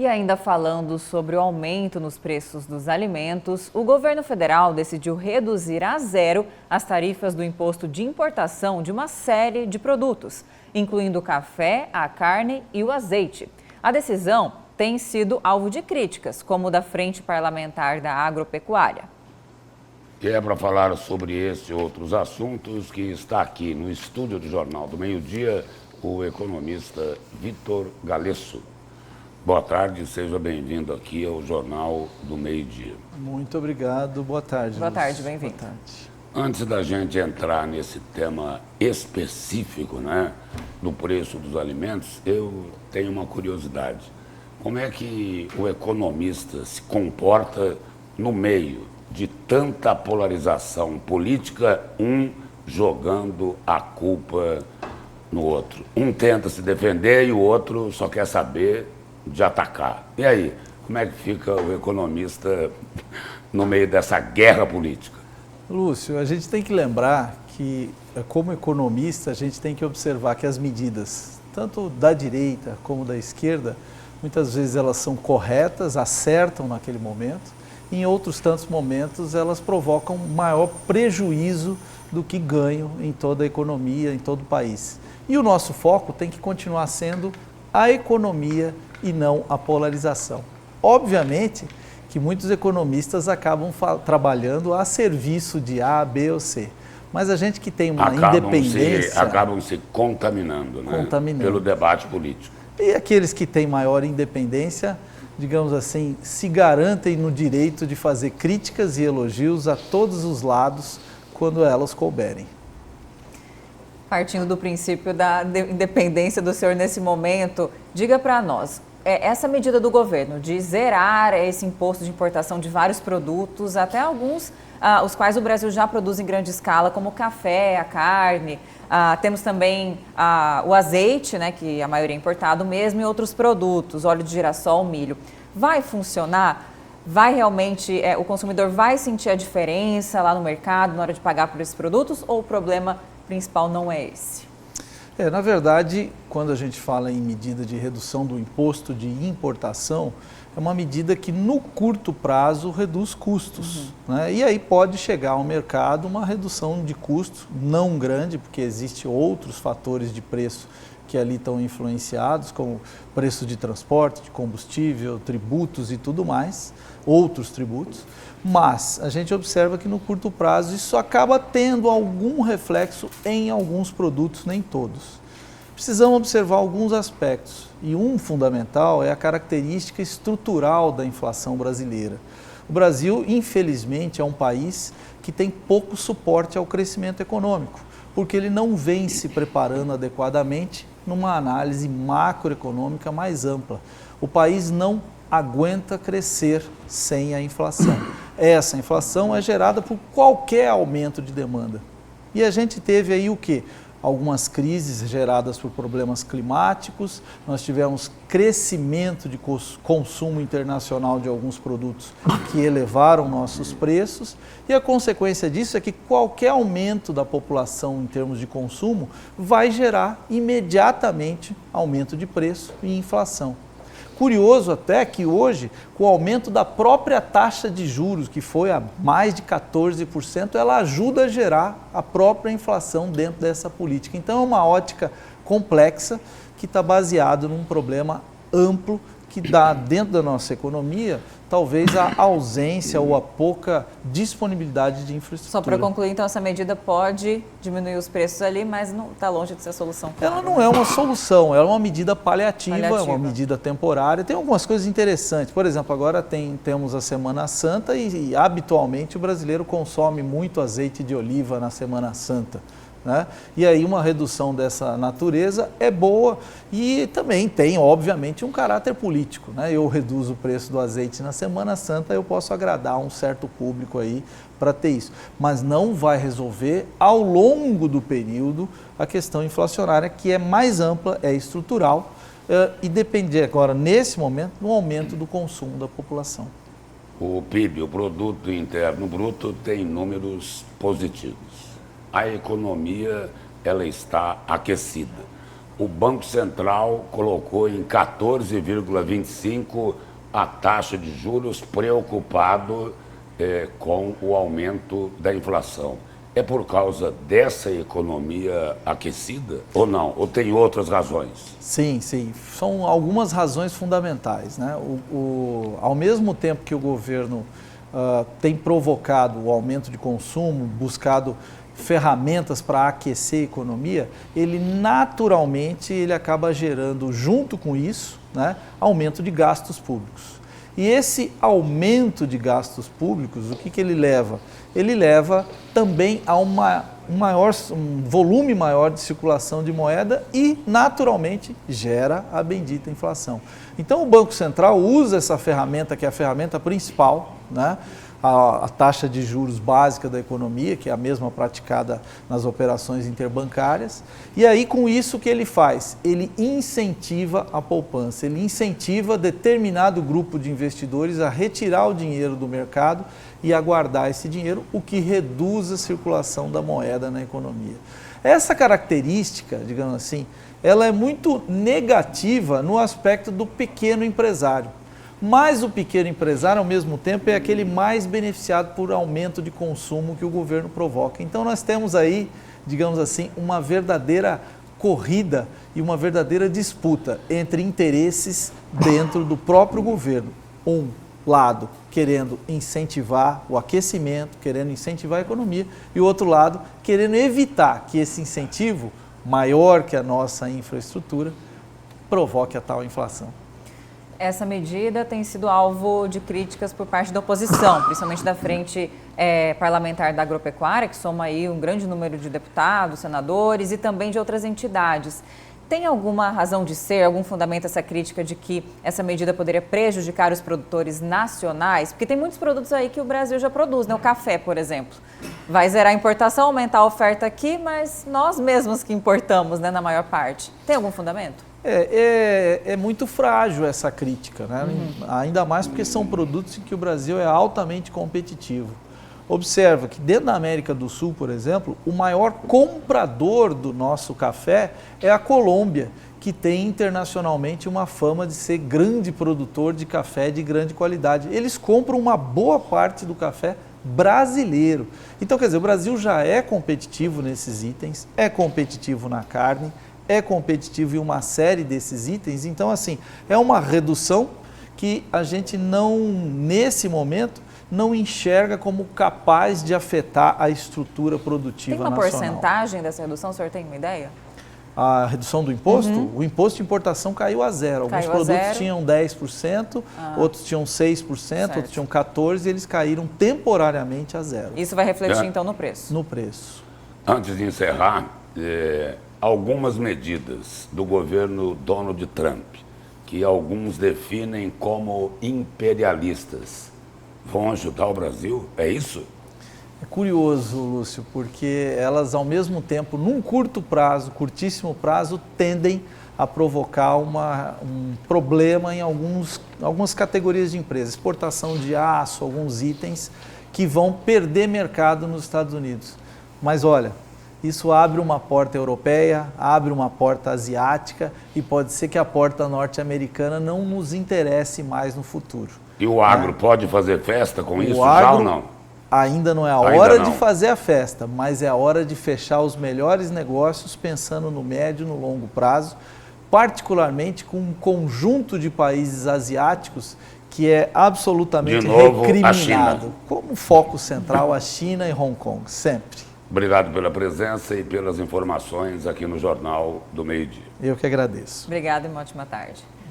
E ainda falando sobre o aumento nos preços dos alimentos, o governo federal decidiu reduzir a zero as tarifas do imposto de importação de uma série de produtos, incluindo o café, a carne e o azeite. A decisão tem sido alvo de críticas, como o da Frente Parlamentar da Agropecuária. E é para falar sobre esse e outros assuntos que está aqui no estúdio do Jornal do Meio-Dia o economista Vitor Galesso. Boa tarde, seja bem-vindo aqui ao Jornal do Meio-Dia. Muito obrigado, boa tarde. Boa tarde, bem-vindo. Boa tarde. Antes da gente entrar nesse tema específico, né, do preço dos alimentos, eu tenho uma curiosidade. Como é que o economista se comporta no meio de tanta polarização política, um jogando a culpa no outro? Um tenta se defender e o outro só quer saber de atacar. E aí, como é que fica o economista no meio dessa guerra política? Lúcio, a gente tem que lembrar que, como economista, a gente tem que observar que as medidas, tanto da direita como da esquerda, muitas vezes elas são corretas, acertam naquele momento, e em outros tantos momentos elas provocam maior prejuízo do que ganho em toda a economia, em todo o país. E o nosso foco tem que continuar sendo a economia e não a polarização. Obviamente que muitos economistas acabam trabalhando a serviço de A, B ou C, mas a gente que tem uma independência... Acabam se contaminando, né? Pelo debate político. E aqueles que têm maior independência, digamos assim, se garantem no direito de fazer críticas e elogios a todos os lados quando elas couberem. Partindo do princípio da independência do senhor nesse momento, diga para nós, essa medida do governo de zerar esse imposto de importação de vários produtos, até alguns os quais o Brasil já produz em grande escala, como o café, a carne, temos também o azeite, né, que a maioria é importado mesmo, e outros produtos, óleo de girassol, milho. Vai funcionar? Vai realmente, o consumidor vai sentir a diferença lá no mercado na hora de pagar por esses produtos, ou o problema principal não é esse? Na verdade, quando a gente fala em medida de redução do imposto de importação, é uma medida que no curto prazo reduz custos, né? E aí pode chegar ao mercado uma redução de custos não grande, porque existem outros fatores de preço que ali estão influenciados, como preço de transporte, de combustível, tributos e tudo mais, outros tributos, mas a gente observa que no curto prazo isso acaba tendo algum reflexo em alguns produtos, nem todos. Precisamos observar alguns aspectos, e um fundamental é a característica estrutural da inflação brasileira. O Brasil, infelizmente, é um país que tem pouco suporte ao crescimento econômico, porque ele não vem se preparando adequadamente numa análise macroeconômica mais ampla. O país não aguenta crescer sem a inflação. Essa inflação é gerada por qualquer aumento de demanda. E a gente teve aí o quê? Algumas crises geradas por problemas climáticos, nós tivemos crescimento de consumo internacional de alguns produtos que elevaram nossos preços, e a consequência disso é que qualquer aumento da população em termos de consumo vai gerar imediatamente aumento de preço e inflação. Curioso até que hoje, com o aumento da própria taxa de juros, que foi a mais de 14%, ela ajuda a gerar a própria inflação dentro dessa política. Então é uma ótica complexa que está baseado num problema amplo que dá dentro da nossa economia, talvez a ausência ou a pouca disponibilidade de infraestrutura. Só para concluir, então, essa medida pode diminuir os preços ali, mas não está longe de ser a solução. Ela não é uma solução, ela é uma medida paliativa, é uma medida temporária. Tem algumas coisas interessantes. Por exemplo, agora temos a Semana Santa e habitualmente o brasileiro consome muito azeite de oliva na Semana Santa, né? E aí uma redução dessa natureza é boa e também tem, obviamente, um caráter político, né? Eu reduzo o preço do azeite na Semana Santa, eu posso agradar um certo público aí para ter isso, mas não vai resolver ao longo do período a questão inflacionária, que é mais ampla, é estrutural e depende agora, nesse momento, do aumento do consumo da população. O PIB, o Produto Interno Bruto, tem números positivos. A economia, ela está aquecida. o Banco Central colocou em 14,25% a taxa de juros, preocupado com o aumento da inflação. É por causa dessa economia aquecida ou não? Ou tem outras razões? Sim, sim. São algumas razões fundamentais, né? Ao mesmo tempo que o governo tem provocado o aumento de consumo, buscado ferramentas para aquecer a economia, ele naturalmente acaba gerando, junto com isso, né, aumento de gastos públicos. E esse aumento de gastos públicos, o que ele leva? Ele leva também a um volume maior de circulação de moeda e, naturalmente, gera a bendita inflação. Então, o Banco Central usa essa ferramenta, que é a ferramenta principal, né? A taxa de juros básica da economia, que é a mesma praticada nas operações interbancárias. E aí, com isso, o que ele faz? Ele incentiva a poupança, ele incentiva determinado grupo de investidores a retirar o dinheiro do mercado e a guardar esse dinheiro, o que reduz a circulação da moeda na economia. Essa característica, digamos assim, ela é muito negativa no aspecto do pequeno empresário. Mas o pequeno empresário, ao mesmo tempo, é aquele mais beneficiado por aumento de consumo que o governo provoca. Então, nós temos aí, digamos assim, uma verdadeira corrida e uma verdadeira disputa entre interesses dentro do próprio governo. Um lado querendo incentivar o aquecimento, querendo incentivar a economia, e o outro lado querendo evitar que esse incentivo, maior que a nossa infraestrutura, provoque a tal inflação. Essa medida tem sido alvo de críticas por parte da oposição, principalmente da frente parlamentar da agropecuária, que soma aí um grande número de deputados, senadores e também de outras entidades. Tem alguma razão de ser, algum fundamento essa crítica de que essa medida poderia prejudicar os produtores nacionais? Porque tem muitos produtos aí que o Brasil já produz, né? O café, por exemplo. Vai zerar a importação, aumentar a oferta aqui, mas nós mesmos que importamos, né, na maior parte. Tem algum fundamento? É muito frágil essa crítica, né? Ainda mais porque são produtos em que o Brasil é altamente competitivo. Observa que dentro da América do Sul, por exemplo, o maior comprador do nosso café é a Colômbia, que tem internacionalmente uma fama de ser grande produtor de café de grande qualidade. Eles compram uma boa parte do café brasileiro. Então, quer dizer, o Brasil já é competitivo nesses itens, é competitivo na carne, é competitivo em uma série desses itens. Então, assim, é uma redução que a gente não, nesse momento, não enxerga como capaz de afetar a estrutura produtiva nacional. Tem uma porcentagem dessa redução, o senhor tem uma ideia? A redução do imposto? O imposto de importação caiu a zero. Alguns produtos tinham 10%, outros tinham 6%, outros tinham 14%, e eles caíram temporariamente a zero. Isso vai refletir, então, no preço? No preço. Antes de encerrar, algumas medidas do governo Donald Trump, que alguns definem como imperialistas, vão ajudar o Brasil? É isso? É curioso, Lúcio, porque elas, ao mesmo tempo, num curtíssimo prazo, tendem a provocar um problema em algumas categorias de empresas. Exportação de aço, alguns itens que vão perder mercado nos Estados Unidos. Mas olha, isso abre uma porta europeia, abre uma porta asiática e pode ser que a porta norte-americana não nos interesse mais no futuro. E o agro pode fazer festa com isso já ou não? Ainda não é a hora de fazer a festa, mas é a hora de fechar os melhores negócios pensando no médio e no longo prazo, particularmente com um conjunto de países asiáticos que é absolutamente recriminado. Como foco central, a China e Hong Kong, sempre. Obrigado pela presença e pelas informações aqui no Jornal do Meio-Dia. Eu que agradeço. Obrigada e uma ótima tarde.